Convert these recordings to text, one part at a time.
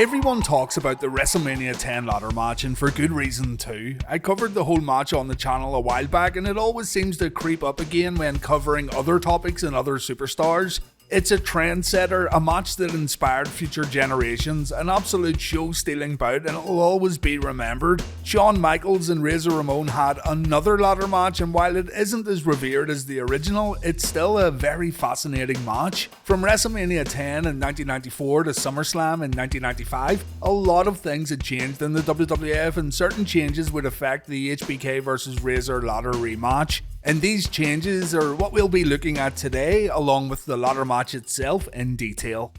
Everyone talks about the WrestleMania 10 ladder match, and for good reason too. I covered the whole match on the channel a while back, and it always seems to creep up again when covering other topics and other superstars. It's a trendsetter, a match that inspired future generations, an absolute show-stealing bout, and it'll always be remembered. Shawn Michaels and Razor Ramon had another ladder match, and while it isn't as revered as the original, it's still a very fascinating match. From WrestleMania 10 in 1994 to SummerSlam in 1995, a lot of things had changed in the WWF, and certain changes would affect the HBK vs Razor ladder rematch. And these changes are what we'll be looking at today, along with the ladder match itself in detail.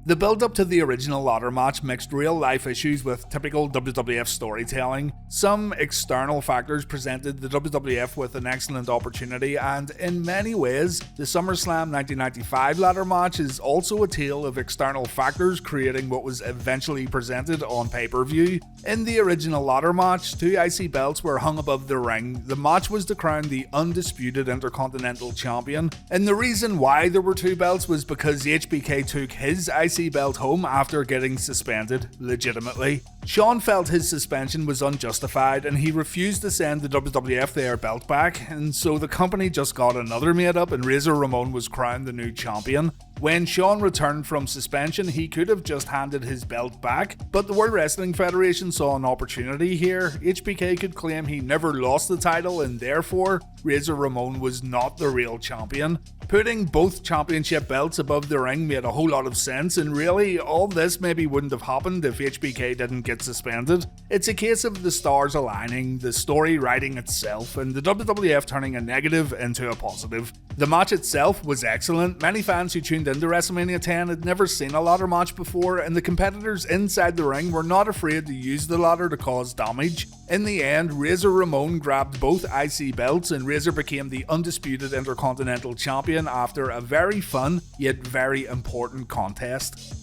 The build-up to the original ladder match mixed real-life issues with typical WWF storytelling. Some external factors presented the WWF with an excellent opportunity, and in many ways, the SummerSlam 1995 ladder match is also a tale of external factors creating what was eventually presented on pay-per-view. In the original ladder match, 2 IC belts were hung above the ring. The match was to crown the undisputed Intercontinental Champion, and the reason why there were 2 belts was because HBK took his IC belt home after getting suspended, legitimately. Shawn felt his suspension was unjustified and he refused to send the WWF their belt back, and so the company just got another made up and Razor Ramon was crowned the new champion. When Shawn returned from suspension, he could have just handed his belt back, but the World Wrestling Federation saw an opportunity here. HBK could claim he never lost the title and therefore Razor Ramon was not the real champion. Putting both championship belts above the ring made a whole lot of sense, and really all this maybe wouldn't have happened if HBK didn't get suspended. It's a case of the stars aligning, the story writing itself, and the WWF turning a negative into a positive. The match itself was excellent. Many fans who tuned into WrestleMania 10 had never seen a ladder match before, and the competitors inside the ring were not afraid to use the ladder to cause damage. In the end, Razor Ramon grabbed both IC belts and Razor became the undisputed Intercontinental Champion after a very fun yet very important contest.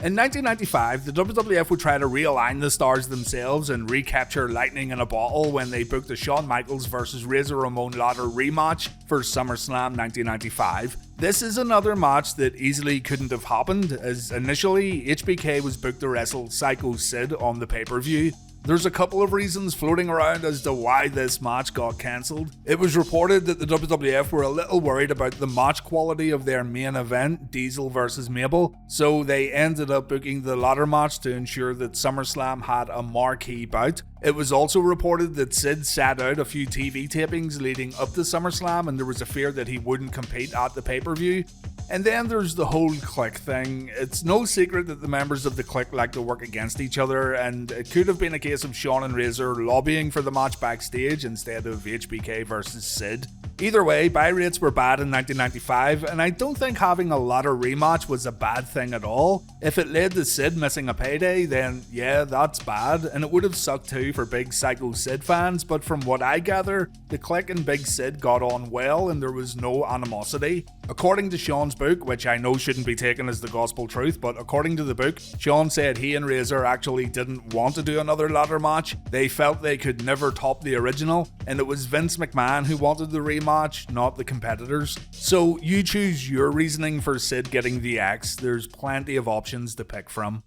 In 1995, the WWF would try to realign the stars themselves and recapture lightning in a bottle when they booked the Shawn Michaels vs Razor Ramon ladder rematch for SummerSlam 1995. This is another match that easily couldn't have happened, as initially HBK was booked to wrestle Psycho Sid on the pay-per-view. There's a couple of reasons floating around as to why this match got cancelled. It was reported that the WWF were a little worried about the match quality of their main event, Diesel vs Mabel, so they ended up booking the ladder match to ensure that SummerSlam had a marquee bout. It was also reported that Sid sat out a few TV tapings leading up to SummerSlam, and there was a fear that he wouldn't compete at the pay-per-view. And then there's the whole Clique thing. It's no secret that the members of the Clique like to work against each other, and it could have been a case of Shawn and Razor lobbying for the match backstage instead of HBK versus Sid. Either way, buy rates were bad in 1995, and I don't think having a ladder rematch was a bad thing at all. If it led to Sid missing a payday, then yeah, that's bad, and it would have sucked too for big Psycho Sid fans, but from what I gather, the Clique and Big Sid got on well and there was no animosity. According to Shawn's book, which I know shouldn't be taken as the gospel truth, but according to the book, Shawn said he and Razor actually didn't want to do another ladder match. They felt they could never top the original, and it was Vince McMahon who wanted the rematch, not the competitors. So you choose your reasoning for Sid getting the X. There's plenty of options to pick from.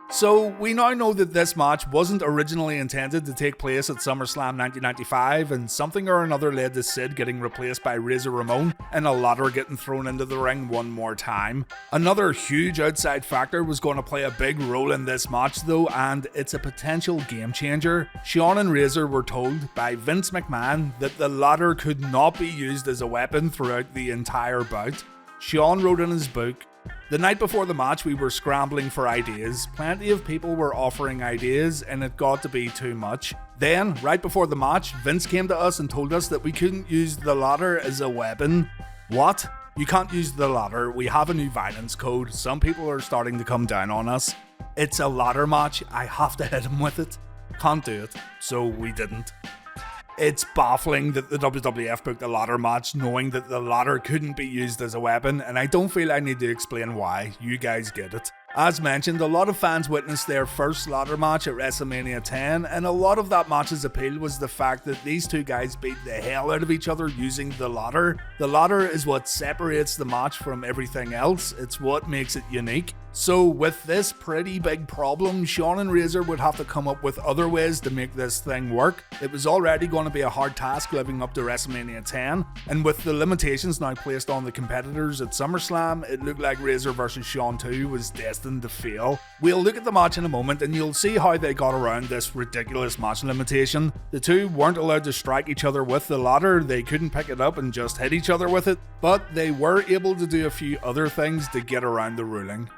So we now know that this match wasn't originally intended to take place at SummerSlam 1995, and something or another led to Sid getting replaced by Razor Ramon and a ladder getting thrown into the ring one more time. Another huge outside factor was going to play a big role in this match though, and it's a potential game changer. Shawn and Razor were told by Vince McMahon that the ladder could not be used as a weapon throughout the entire bout. Shawn wrote in his book, "The night before the match we were scrambling for ideas. Plenty of people were offering ideas and it got to be too much. Then, right before the match, Vince came to us and told us that we couldn't use the ladder as a weapon." What? You can't use the ladder. We have a new violence code. Some people are starting to come down on us. It's a ladder match. I have to hit him with it. Can't do it. So we didn't. It's baffling that the WWF booked a ladder match knowing that the ladder couldn't be used as a weapon, and I don't feel I need to explain why. You guys get it. As mentioned, a lot of fans witnessed their first ladder match at WrestleMania 10, and a lot of that match's appeal was the fact that these two guys beat the hell out of each other using the ladder. The ladder is what separates the match from everything else, it's what makes it unique. So with this pretty big problem, Shawn and Razor would have to come up with other ways to make this thing work. It was already going to be a hard task living up to WrestleMania 10, and with the limitations now placed on the competitors at SummerSlam, it looked like Razor vs Shawn 2 was destined to fail. We'll look at the match in a moment and you'll see how they got around this ridiculous match limitation. The two weren't allowed to strike each other with the ladder, they couldn't pick it up and just hit each other with it, but they were able to do a few other things to get around the ruling.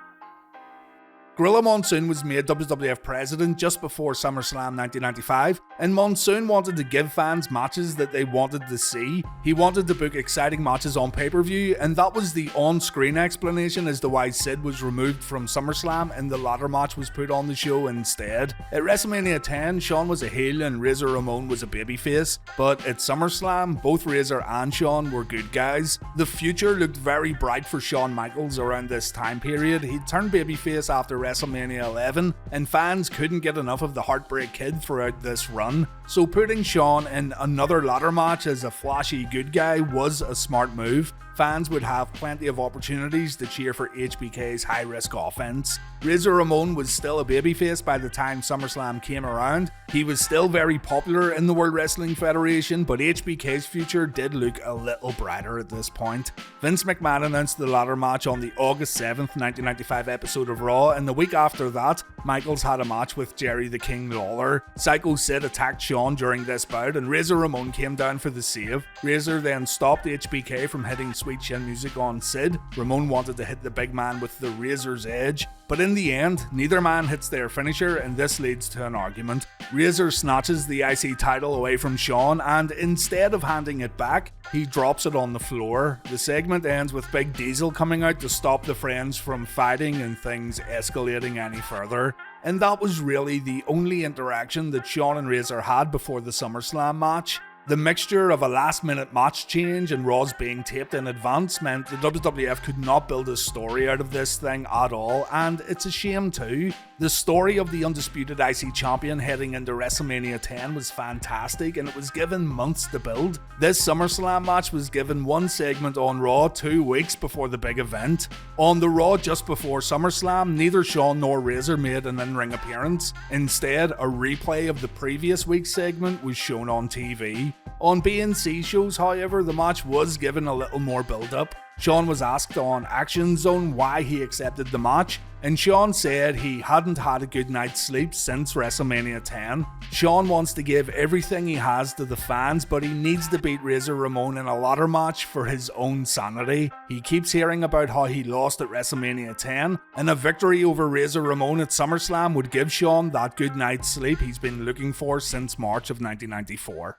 Gorilla Monsoon was made WWF president just before SummerSlam 1995, and Monsoon wanted to give fans matches that they wanted to see. He wanted to book exciting matches on pay-per-view, and that was the on-screen explanation as to why Sid was removed from SummerSlam and the ladder match was put on the show instead. At WrestleMania 10, Shawn was a heel and Razor Ramon was a babyface, but at SummerSlam, both Razor and Shawn were good guys. The future looked very bright for Shawn Michaels around this time period. He'd turned babyface after WrestleMania 11, and fans couldn't get enough of the Heartbreak Kid throughout this run, so putting Shawn in another ladder match as a flashy good guy was a smart move. Fans would have plenty of opportunities to cheer for HBK's high-risk offense. Razor Ramon was still a babyface by the time SummerSlam came around. He was still very popular in the World Wrestling Federation, but HBK's future did look a little brighter at this point. Vince McMahon announced the ladder match on the August 7th, 1995 episode of Raw, and the week after that, Michaels had a match with Jerry the King Lawler. Psycho Sid attacked Shawn during this bout, and Razor Ramon came down for the save. Razor then stopped HBK from hitting Sweet Chin Music on Sid. Ramon wanted to hit the big man with the Razor's Edge, but in the end, neither man hits their finisher, and this leads to an argument. Razor snatches the IC title away from Shawn, and instead of handing it back, he drops it on the floor. The segment ends with Big Diesel coming out to stop the friends from fighting and things escalating any further. And that was really the only interaction that Shawn and Razor had before the SummerSlam match. The mixture of a last-minute match change and Raws being taped in advance meant the WWF could not build a story out of this thing at all, and it's a shame too. The story of the undisputed IC champion heading into WrestleMania 10 was fantastic, and it was given months to build. This SummerSlam match was given one segment on Raw 2 weeks before the big event. On the Raw just before SummerSlam, neither Shawn nor Razor made an in-ring appearance. Instead, a replay of the previous week's segment was shown on TV. On B&C shows, however, the match was given a little more build-up. Shawn was asked on Action Zone why he accepted the match, and Shawn said he hadn't had a good night's sleep since WrestleMania 10. Shawn wants to give everything he has to the fans, but he needs to beat Razor Ramon in a ladder match for his own sanity. He keeps hearing about how he lost at WrestleMania 10, and a victory over Razor Ramon at SummerSlam would give Shawn that good night's sleep he's been looking for since March of 1994.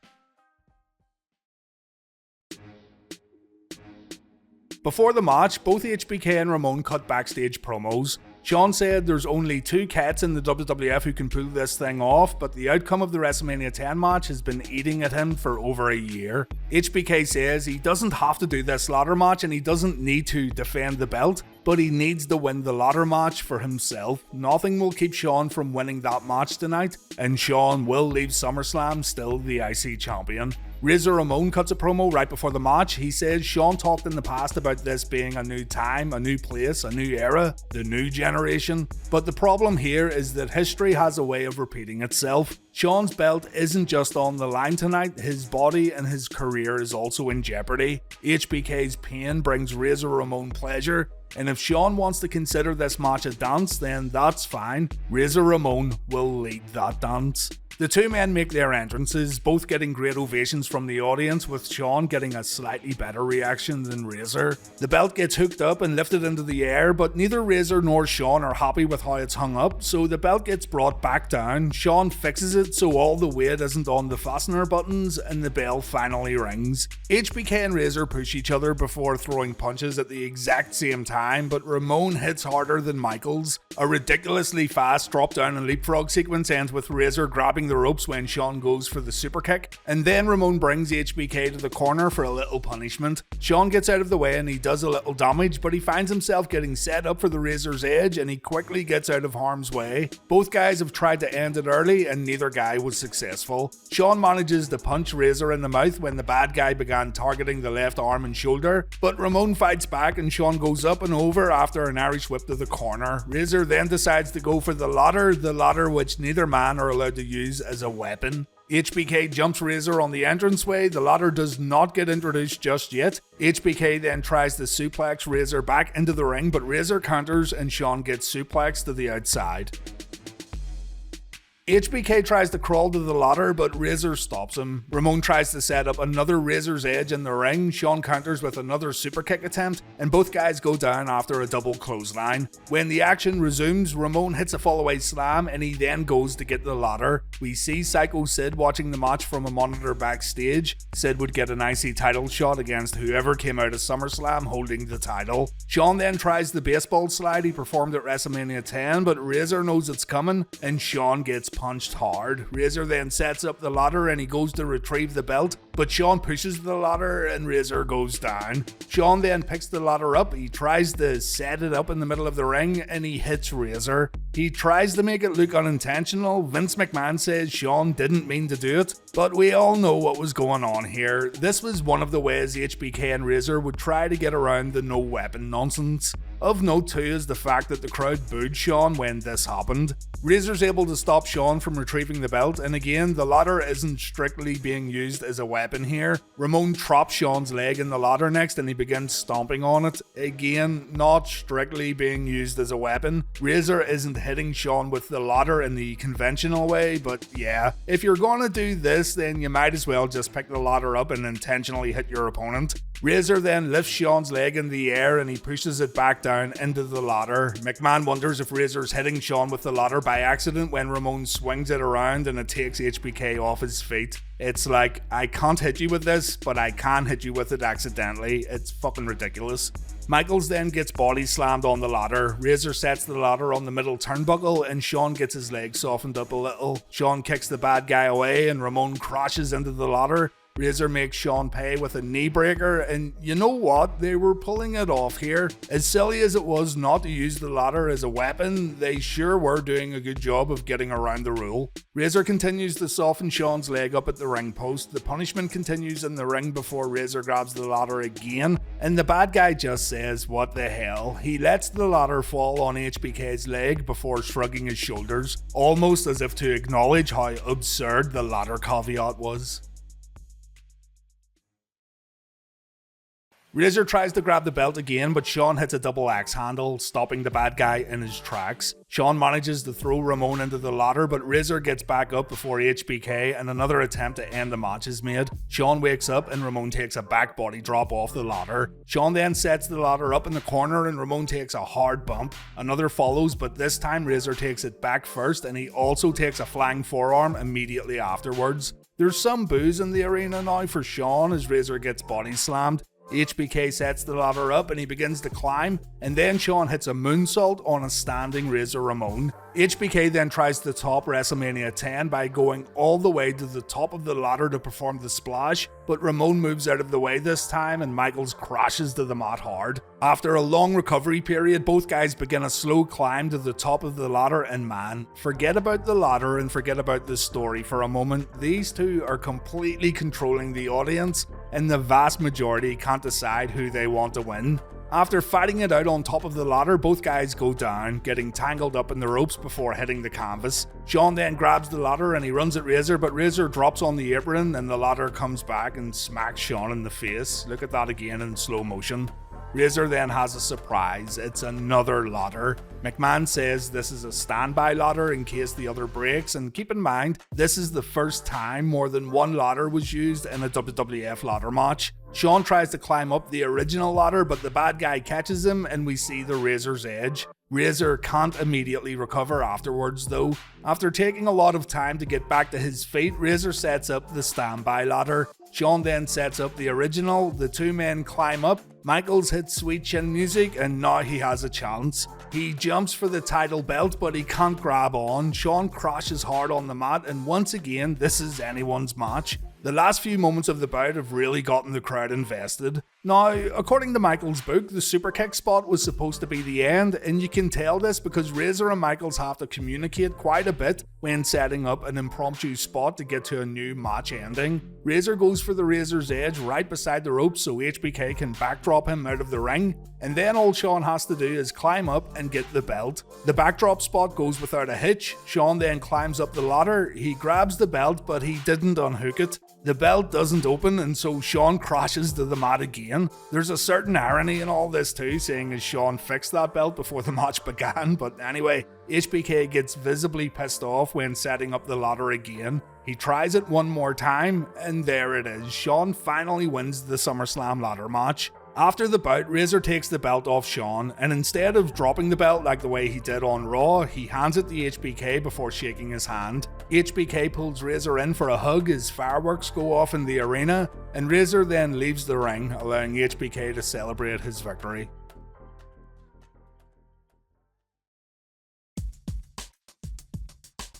Before the match, both HBK and Ramon cut backstage promos. Shawn said there's only two cats in the WWF who can pull this thing off, but the outcome of the WrestleMania 10 match has been eating at him for over a year. HBK says he doesn't have to do this ladder match and he doesn't need to defend the belt, but he needs to win the ladder match for himself. Nothing will keep Shawn from winning that match tonight, and Shawn will leave SummerSlam still the IC champion. Razor Ramon cuts a promo right before the match. He says Shawn talked in the past about this being a new time, a new place, a new era, the new generation. But the problem here is that history has a way of repeating itself. Shawn's belt isn't just on the line tonight, his body and his career is also in jeopardy. HBK's pain brings Razor Ramon pleasure, and if Shawn wants to consider this match a dance, then that's fine. Razor Ramon will lead that dance. The two men make their entrances, both getting great ovations from the audience, with Shawn getting a slightly better reaction than Razor. The belt gets hooked up and lifted into the air, but neither Razor nor Shawn are happy with how it's hung up, so the belt gets brought back down. Shawn fixes it so all the weight isn't on the fastener buttons, and the bell finally rings. HBK and Razor push each other before throwing punches at the exact same time, but Ramon hits harder than Michaels. A ridiculously fast drop down and leapfrog sequence ends with Razor grabbing the ropes when Shawn goes for the super kick, and then Ramon brings HBK to the corner for a little punishment. Shawn gets out of the way and he does a little damage, but he finds himself getting set up for the Razor's Edge and he quickly gets out of harm's way. Both guys have tried to end it early and neither guy was successful. Shawn manages to punch Razor in the mouth when the bad guy began targeting the left arm and shoulder, but Ramon fights back and Shawn goes up and over after an Irish whip to the corner. Razor then decides to go for the ladder which neither man are allowed to use as a weapon. HBK jumps Razor on the entranceway. The ladder does not get introduced just yet. HBK then tries to suplex Razor back into the ring, but Razor counters and Shawn gets suplexed to the outside. HBK tries to crawl to the ladder, but Razor stops him. Ramon tries to set up another Razor's Edge in the ring. Shawn counters with another super kick attempt, and both guys go down after a double clothesline. When the action resumes, Ramon hits a fallaway slam, and he then goes to get the ladder. We see Psycho Sid watching the match from a monitor backstage. Sid would get an IC title shot against whoever came out of SummerSlam holding the title. Shawn then tries the baseball slide he performed at WrestleMania 10, but Razor knows it's coming, and Shawn gets punched hard. Razor then sets up the ladder and he goes to retrieve the belt, but Shawn pushes the ladder and Razor goes down. Shawn then picks the ladder up, he tries to set it up in the middle of the ring and he hits Razor. He tries to make it look unintentional. Vince McMahon says Shawn didn't mean to do it, but we all know what was going on here. This was one of the ways HBK and Razor would try to get around the no weapon nonsense. Of note too is the fact that the crowd booed Shawn when this happened. Razor's able to stop Shawn from retrieving the belt, and again, the ladder isn't strictly being used as a weapon here. Ramon traps Shawn's leg in the ladder next and he begins stomping on it. Again, not strictly being used as a weapon. Razor isn't hitting Shawn with the ladder in the conventional way, but yeah, if you're gonna do this, then you might as well just pick the ladder up and intentionally hit your opponent. Razor then lifts Shawn's leg in the air and he pushes it back down into the ladder. McMahon wonders if Razor's hitting Shawn with the ladder by accident when Ramon swings it around and it takes HBK off his feet. It's like, I can't hit you with this, but I can hit you with it accidentally. It's fucking ridiculous. Michaels then gets body slammed on the ladder. Razor sets the ladder on the middle turnbuckle and Shawn gets his leg softened up a little. Shawn kicks the bad guy away and Ramon crashes into the ladder. Razor makes Shawn pay with a knee breaker, and you know what? They were pulling it off here. As silly as it was not to use the ladder as a weapon, they sure were doing a good job of getting around the rule. Razor continues to soften Shawn's leg up at the ring post. The punishment continues in the ring before Razor grabs the ladder again, and the bad guy just says, what the hell? He lets the ladder fall on HBK's leg before shrugging his shoulders, almost as if to acknowledge how absurd the ladder caveat was. Razor tries to grab the belt again, but Shawn hits a double axe handle, stopping the bad guy in his tracks. Shawn manages to throw Ramon into the ladder, but Razor gets back up before HBK and another attempt to end the match is made. Shawn wakes up and Ramon takes a back body drop off the ladder. Shawn then sets the ladder up in the corner and Ramon takes a hard bump. Another follows, but this time Razor takes it back first and he also takes a flying forearm immediately afterwards. There's some boos in the arena now for Shawn as Razor gets body slammed. HBK sets the ladder up and he begins to climb, and then Shawn hits a moonsault on a standing Razor Ramon. HBK then tries to top WrestleMania 10 by going all the way to the top of the ladder to perform the splash, but Ramon moves out of the way this time and Michaels crashes to the mat hard. After a long recovery period, both guys begin a slow climb to the top of the ladder, and man, forget about the ladder and forget about the story for a moment. These two are completely controlling the audience, and the vast majority can't decide who they want to win. After fighting it out on top of the ladder, both guys go down, getting tangled up in the ropes before hitting the canvas. Shawn then grabs the ladder and he runs at Razor, but Razor drops on the apron and the ladder comes back and smacks Shawn in the face. Look at that again in slow motion. Razor then has a surprise. It's another ladder. McMahon says this is a standby ladder in case the other breaks, and keep in mind, this is the first time more than one ladder was used in a WWF ladder match. Shawn tries to climb up the original ladder, but the bad guy catches him and we see the Razor's Edge. Razor can't immediately recover afterwards though. After taking a lot of time to get back to his feet, Razor sets up the standby ladder. Shawn then sets up the original, the two men climb up, Michaels hits sweet chin music, and now he has a chance. He jumps for the title belt, but he can't grab on. Shawn crashes hard on the mat, and once again, this is anyone's match. The last few moments of the bout have really gotten the crowd invested. Now, according to Michaels' book, the super kick spot was supposed to be the end, and you can tell this because Razor and Michaels have to communicate quite a bit when setting up an impromptu spot to get to a new match ending. Razor goes for the Razor's Edge right beside the ropes so HBK can backdrop him out of the ring, and then all Shawn has to do is climb up and get the belt. The backdrop spot goes without a hitch. Shawn then climbs up the ladder, he grabs the belt but he didn't unhook it. The belt doesn't open, and so Shawn crashes to the mat again. There's a certain irony in all this too, seeing as Shawn fixed that belt before the match began, but anyway, HBK gets visibly pissed off when setting up the ladder again. He tries it one more time, and there it is. Shawn finally wins the SummerSlam ladder match. After the bout, Razor takes the belt off Shawn, and instead of dropping the belt like the way he did on Raw, he hands it to HBK before shaking his hand. HBK pulls Razor in for a hug as fireworks go off in the arena, and Razor then leaves the ring, allowing HBK to celebrate his victory.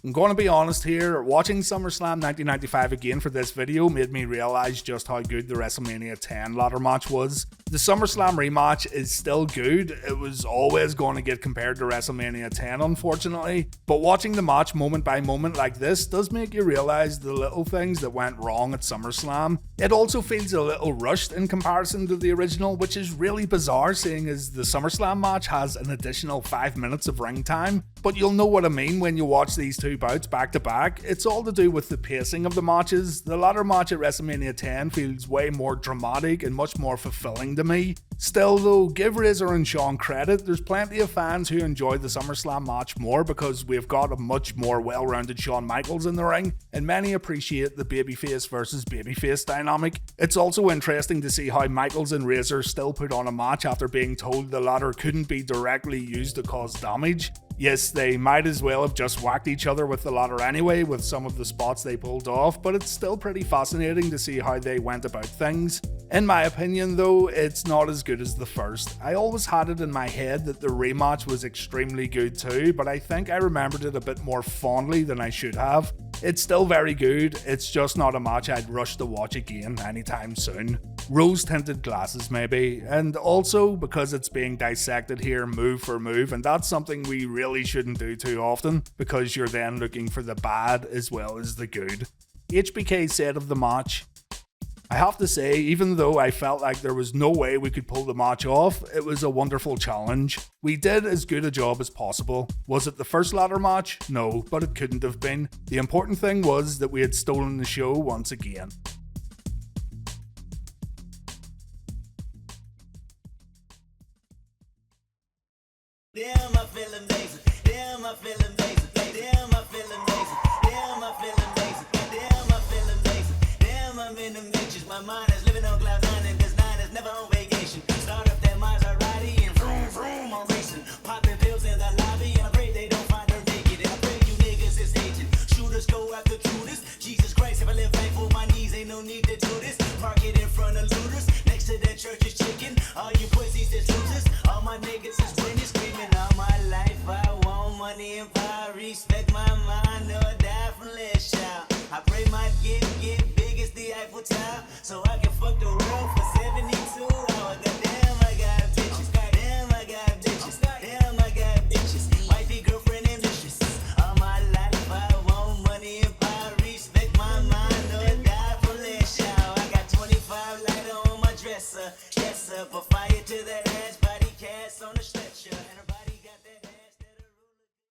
I'm going to be honest here, watching SummerSlam 1995 again for this video made me realise just how good the WrestleMania 10 ladder match was. The SummerSlam rematch is still good, it was always going to get compared to WrestleMania 10 unfortunately, but watching the match moment by moment like this does make you realise the little things that went wrong at SummerSlam. It also feels a little rushed in comparison to the original, which is really bizarre seeing as the SummerSlam match has an additional 5 minutes of ring time, but you'll know what I mean when you watch these two bouts back to back. It's all to do with the pacing of the matches. The ladder match at WrestleMania 10 feels way more dramatic and much more fulfilling to me. Still though, give Razor and Shawn credit, there's plenty of fans who enjoy the SummerSlam match more because we've got a much more well-rounded Shawn Michaels in the ring, and many appreciate the babyface versus babyface dynamic. It's also interesting to see how Michaels and Razor still put on a match after being told the ladder couldn't be directly used to cause damage. Yes, they might as well have just whacked each other with the ladder anyway with some of the spots they pulled off, but it's still pretty fascinating to see how they went about things. In my opinion though, it's not as good as the first. I always had it in my head that the rematch was extremely good too, but I think I remembered it a bit more fondly than I should have. It's still very good, it's just not a match I'd rush to watch again anytime soon. Rose-tinted glasses maybe, and also because it's being dissected here move for move, and that's something we really shouldn't do too often because you're then looking for the bad as well as the good. HBK said of the match, "I have to say, even though I felt like there was no way we could pull the match off, it was a wonderful challenge. We did as good a job as possible. Was it the first ladder match? No, but it couldn't have been. The important thing was that we had stolen the show once again." Damn, I feel amazing. Damn, I feel amazing. Damn, I feel amazing. Damn, I feel amazing. Damn, I feel amazing. Damn, I'm in the matrix. My mind is living on cloud nine, and this nine is never on vacation. Start up that Maserati and vroom vroom, I'm racing. Popping pills in the lobby, and I pray they don't find her naked. And I pray you niggas is hating. Shooters go after Judas. Jesus Christ, if I live life on my knees, ain't no need to do this. Park it in front of looters. Next to the church is chicken. All you pussies is losers. All my niggas is winners.